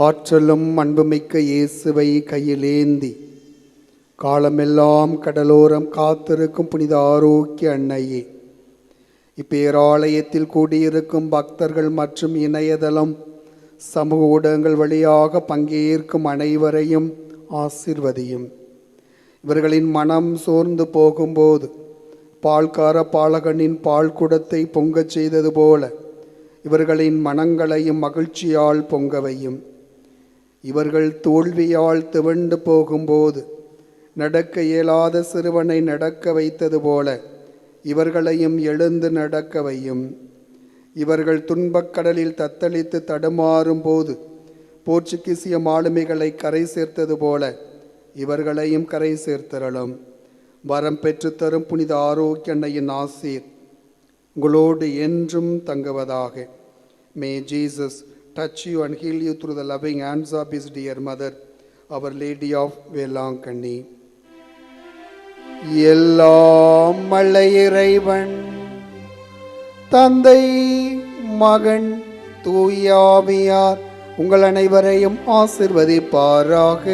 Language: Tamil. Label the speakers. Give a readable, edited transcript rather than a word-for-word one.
Speaker 1: ஆற்றலும் அன்புமிக்க இயேசுவை கையிலேந்தி காலமெல்லாம் கடலோரம் காத்திருக்கும் புனித ஆரோக்கிய அன்னையே, இப்பேராலயத்தில் கூடியிருக்கும் பக்தர்கள் மற்றும் இணையதளம் சமூக ஊடகங்கள் வழியாக பங்கேற்கும் அனைவரையும் ஆசீர்வதியும். இவர்களின் மனம் சோர்ந்து போகும்போது பால்கார பாலகனின் பால் குடத்தை பொங்கச் செய்தது போல இவர்களின் மனங்களையும் மகிழ்ச்சியால் பொங்கவையும். இவர்கள் தோல்வியால் துவண்டு போகும்போது நடக்க இயலாத சிறுவனை நடக்க வைத்தது போல இவர்களையும் எழுந்து நடக்க வையும். இவர்கள் துன்பக்கடலில் தத்தளித்து தடுமாறும் போது போர்ச்சுகீசிய மாலுமிகளை கரை சேர்த்தது போல இவர்களையும் கரை சேர்த்தரலும். வரம் பெற்று தரும் புனித ஆரோக்கிய அன்னையின் ஆசீர் உங்களோடு என்றும் தங்குவதாக. May Jesus touch you and heal you through the loving hands of his dear mother, Our Lady of Velankani. எல்லாம் வல்ல இறைவன் தந்தை, மகன், தூய ஆவியார் உங்கள் அனைவரையும் ஆசீர்வதிப்பாராக.